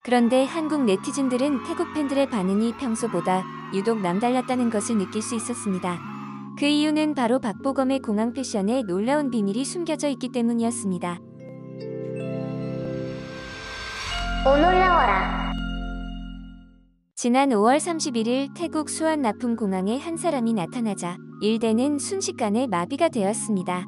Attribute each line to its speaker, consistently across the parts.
Speaker 1: 그런데 한국 네티즌들은 태국 팬들의 반응이 평소보다 유독 남달랐다는 것을 느낄 수 있었습니다. 그 이유는 바로 박보검의 공항 패션에 놀라운 비밀이 숨겨져 있기 때문이었습니다.
Speaker 2: 오 놀라워라.
Speaker 1: 지난 5월 31일 태국 수완나품 공항에 한 사람이 나타나자 일대는 순식간에 마비가 되었습니다.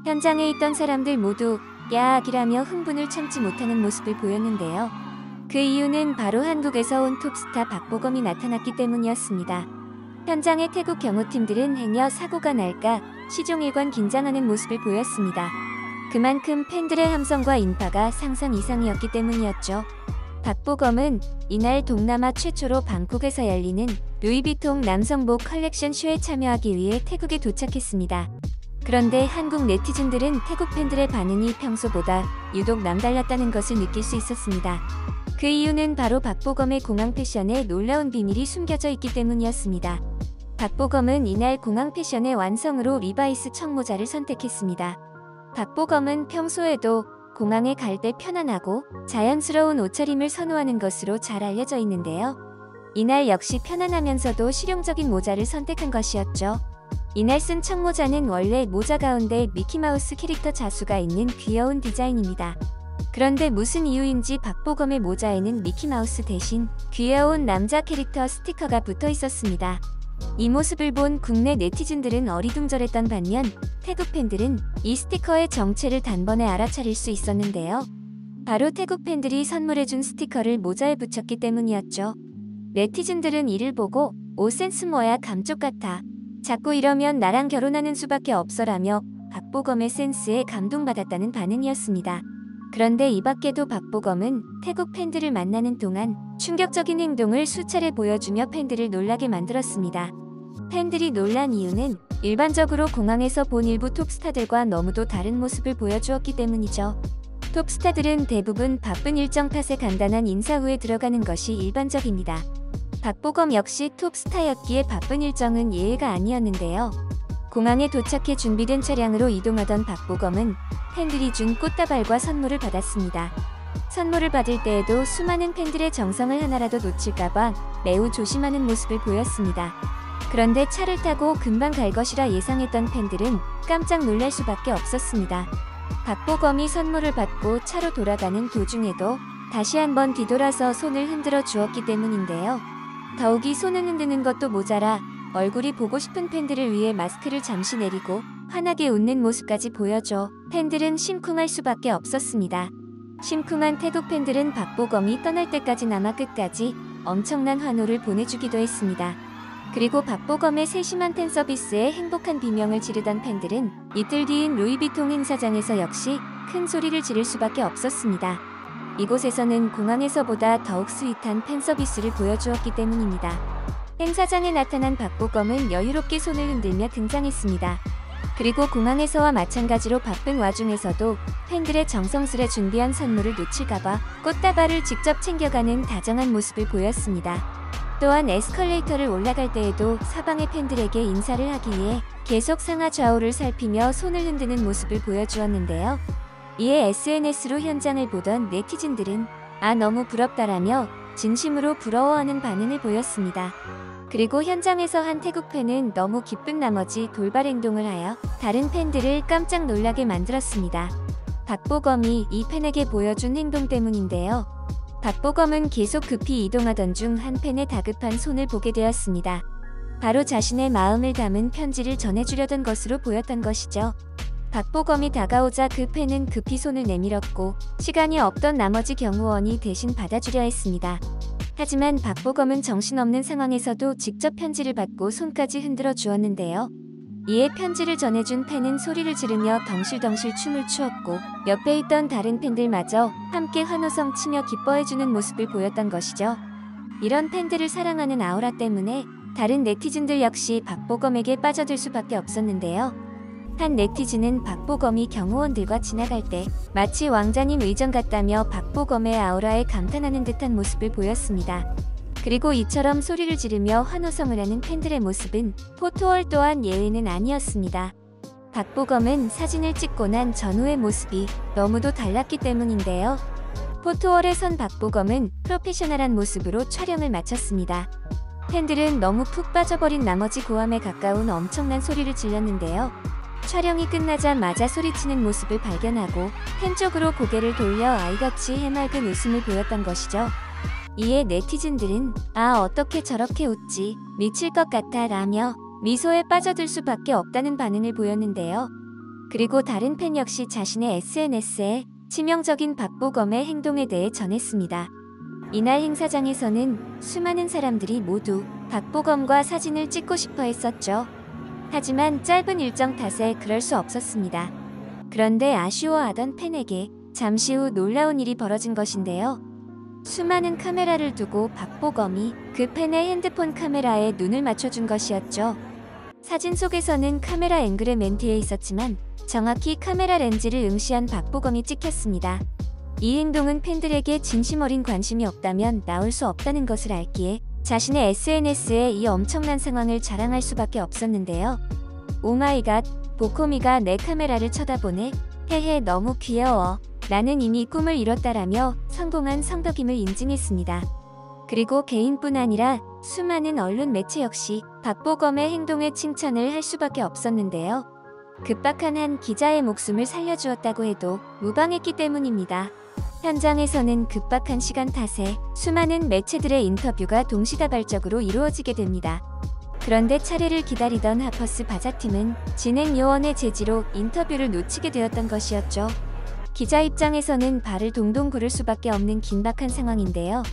Speaker 1: 현장에 있던 사람들 모두 야악이라며 흥분을 참지 못하는 모습을 보였는데요. 그 이유는 바로 한국에서 온 톱스타 박보검이 나타났기 때문이었습니다. 현장의 태국 경호팀들은 행여 사고가 날까 시종일관 긴장하는 모습을 보였습니다. 그만큼 팬들의 함성과 인파가 상상 이상이었기 때문이었죠. 박보검은 이날 동남아 최초로 방콕에서 열리는 루이비통 남성복 컬렉션 쇼에 참여하기 위해 태국에 도착했습니다. 그런데 한국 네티즌들은 태국 팬들의 반응이 평소보다 유독 남달랐다는 것을 느낄 수 있었습니다. 그 이유는 바로 박보검의 공항 패션에 놀라운 비밀이 숨겨져 있기 때문이었습니다. 박보검은 이날 공항 패션의 완성으로 리바이스 청모자를 선택했습니다. 박보검은 평소에도 공항에 갈 때 편안하고 자연스러운 옷차림을 선호하는 것으로 잘 알려져 있는데요. 이날 역시 편안하면서도 실용적인 모자를 선택한 것이었죠. 이날 쓴 청모자는 원래 모자 가운데 미키마우스 캐릭터 자수가 있는 귀여운 디자인입니다. 그런데 무슨 이유인지 박보검의 모자에는 미키마우스 대신 귀여운 남자 캐릭터 스티커가 붙어 있었습니다. 이 모습을 본 국내 네티즌들은 어리둥절했던 반면 태국 팬들은 이 스티커의 정체를 단번에 알아차릴 수 있었는데요. 바로 태국 팬들이 선물해준 스티커를 모자에 붙였기 때문이었죠. 네티즌들은 이를 보고 "오 센스 뭐야 감쪽 같아. 자꾸 이러면 나랑 결혼하는 수밖에 없어라며 박보검의 센스에 감동받았다는 반응이었습니다. 그런데 이 밖에도 박보검은 태국 팬들을 만나는 동안 충격적인 행동을 수차례 보여주며 팬들을 놀라게 만들었습니다. 팬들이 놀란 이유는 일반적으로 공항에서 본 일부 톱스타들과 너무도 다른 모습을 보여주었기 때문이죠. 톱스타들은 대부분 바쁜 일정 탓에 간단한 인사 후에 들어가는 것이 일반적입니다. 박보검 역시 톱스타였기에 바쁜 일정은 예외가 아니었는데요. 공항에 도착해 준비된 차량으로 이동하던 박보검은 팬들이 준 꽃다발과 선물을 받았습니다. 선물을 받을 때에도 수많은 팬들의 정성을 하나라도 놓칠까봐 매우 조심하는 모습을 보였습니다. 그런데 차를 타고 금방 갈 것이라 예상했던 팬들은 깜짝 놀랄 수밖에 없었습니다. 박보검이 선물을 받고 차로 돌아가는 도중에도 다시 한번 뒤돌아서 손을 흔들어 주었기 때문인데요. 더욱이 손을 흔드는 것도 모자라 얼굴이 보고 싶은 팬들을 위해 마스크를 잠시 내리고 환하게 웃는 모습까지 보여줘 팬들은 심쿵할 수밖에 없었습니다. 심쿵한 태국 팬들은 박보검이 떠날 때까지 남아 끝까지 엄청난 환호를 보내주기도 했습니다. 그리고 박보검의 세심한 팬 서비스에 행복한 비명을 지르던 팬들은 이틀 뒤인 루이비통 행사장에서 역시 큰 소리를 지를 수밖에 없었습니다. 이곳에서는 공항에서보다 더욱 스윗한 팬 서비스를 보여주었기 때문입니다. 행사장에 나타난 박보검은 여유롭게 손을 흔들며 등장했습니다. 그리고 공항에서와 마찬가지로 바쁜 와중에서도 팬들의 정성스레 준비한 선물을 놓칠까봐 꽃다발을 직접 챙겨가는 다정한 모습을 보였습니다. 또한 에스컬레이터를 올라갈 때에도 사방의 팬들에게 인사를 하기 위해 계속 상하 좌우를 살피며 손을 흔드는 모습을 보여주었는데요. 이에 SNS로 현장을 보던 네티즌들은 "아 너무 부럽다라며 진심으로 부러워하는 반응을 보였습니다. 그리고 현장에서 한 태국 팬은 너무 기쁜 나머지 돌발 행동을 하여 다른 팬들을 깜짝 놀라게 만들었습니다. 박보검이 이 팬에게 보여준 행동 때문인데요. 박보검은 계속 급히 이동하던 중 한 팬의 다급한 손을 보게 되었습니다. 바로 자신의 마음을 담은 편지를 전해주려던 것으로 보였던 것이죠. 박보검이 다가오자 그 팬은 급히 손을 내밀었고 시간이 없던 나머지 경호원이 대신 받아주려 했습니다. 하지만 박보검은 정신없는 상황에서도 직접 편지를 받고 손까지 흔들어 주었는데요. 이에 편지를 전해준 팬은 소리를 지르며 덩실덩실 춤을 추었고 옆에 있던 다른 팬들마저 함께 환호성 치며 기뻐해주는 모습을 보였던 것이죠. 이런 팬들을 사랑하는 아우라 때문에 다른 네티즌들 역시 박보검에게 빠져들 수밖에 없었는데요. 한 네티즌은 박보검이 경호원들과 지나갈 때 마치 왕자님 의전 같다며 박보검의 아우라에 감탄하는 듯한 모습을 보였습니다. 그리고 이처럼 소리를 지르며 환호성을 하는 팬들의 모습은 포토월 또한 예외는 아니었습니다. 박보검은 사진을 찍고 난 전후의 모습이 너무도 달랐기 때문인데요. 포토월에 선 박보검은 프로페셔널한 모습으로 촬영을 마쳤습니다. 팬들은 너무 푹 빠져버린 나머지 고함에 가까운 엄청난 소리를 질렀는데요. 촬영이 끝나자마자 소리치는 모습을 발견하고 팬 쪽으로 고개를 돌려 아이같이 해맑은 웃음을 보였던 것이죠. 이에 네티즌들은 아 어떻게 저렇게 웃지 미칠 것 같아 라며 미소에 빠져들 수밖에 없다는 반응을 보였는데요. 그리고 다른 팬 역시 자신의 SNS에 치명적인 박보검의 행동에 대해 전했습니다. 이날 행사장에서는 수많은 사람들이 모두 박보검과 사진을 찍고 싶어 했었죠. 하지만 짧은 일정 탓에 그럴 수 없었습니다. 그런데 아쉬워하던 팬에게 잠시 후 놀라운 일이 벌어진 것인데요. 수많은 카메라를 두고 박보검이 그 팬의 핸드폰 카메라에 눈을 맞춰준 것이었죠. 사진 속에서는 카메라 앵글에 맨 뒤에 있었지만 정확히 카메라 렌즈를 응시한 박보검이 찍혔습니다. 이 행동은 팬들에게 진심 어린 관심이 없다면 나올 수 없다는 것을 알기에 자신의 SNS에 이 엄청난 상황을 자랑할 수밖에 없었는데요. 오마이갓, 보코미가 내 카메라를 쳐다보네. 헤헤 너무 귀여워. 나는 이미 꿈을 이뤘다라며 성공한 성덕임을 인증했습니다. 그리고 개인뿐 아니라 수많은 언론 매체 역시 박보검의 행동에 칭찬을 할 수밖에 없었는데요. 급박한 한 기자의 목숨을 살려주었다고 해도 무방했기 때문입니다. 현장에서는 급박한 시간 탓에 수많은 매체들의 인터뷰가 동시다발적으로 이루어지게 됩니다. 그런데 차례를 기다리던 하퍼스 바자팀은 진행 요원의 제지로 인터뷰를 놓치게 되었던 것이었죠. 기자 입장에서는 발을 동동 구를 수밖에 없는 긴박한 상황인데요.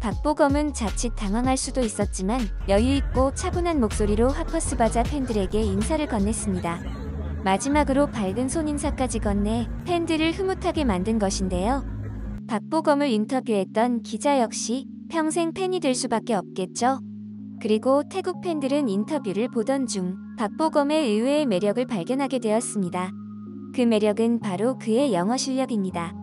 Speaker 1: 박보검은 자칫 당황할 수도 있었지만 여유있고 차분한 목소리로 하퍼스 바자 팬들에게 인사를 건넸습니다. 마지막으로 밝은 손인사까지 건네 팬들을 흐뭇하게 만든 것인데요. 박보검을 인터뷰했던 기자 역시 평생 팬이 될 수밖에 없겠죠. 그리고 태국 팬들은 인터뷰를 보던 중 박보검의 의외의 매력을 발견하게 되었습니다. 그 매력은 바로 그의 영어 실력입니다.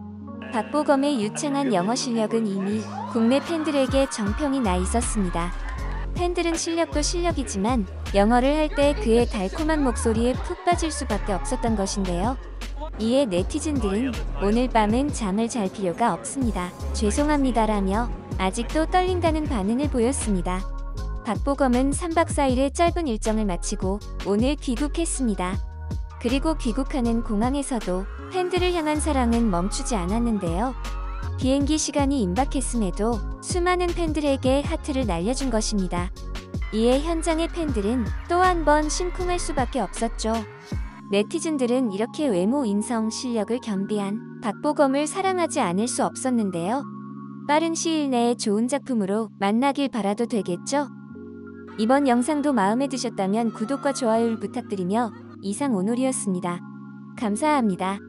Speaker 1: 박보검의 유창한 영어 실력은 이미 국내 팬들에게 정평이 나 있었습니다. 팬들은 실력도 실력이지만 영어를 할 때 그의 달콤한 목소리에 푹 빠질 수밖에 없었던 것인데요. 이에 네티즌들은 오늘 밤은 잠을 잘 필요가 없습니다. 죄송합니다라며 아직도 떨린다는 반응을 보였습니다. 박보검은 3박 4일의 짧은 일정을 마치고 오늘 귀국했습니다. 그리고 귀국하는 공항에서도 팬들을 향한 사랑은 멈추지 않았는데요. 비행기 시간이 임박했음에도 수많은 팬들에게 하트를 날려준 것입니다. 이에 현장의 팬들은 또 한 번 심쿵할 수밖에 없었죠. 네티즌들은 이렇게 외모, 인성, 실력을 겸비한 박보검을 사랑하지 않을 수 없었는데요. 빠른 시일 내에 좋은 작품으로 만나길 바라도 되겠죠? 이번 영상도 마음에 드셨다면 구독과 좋아요를 부탁드리며 이상 오놀이었습니다. 감사합니다.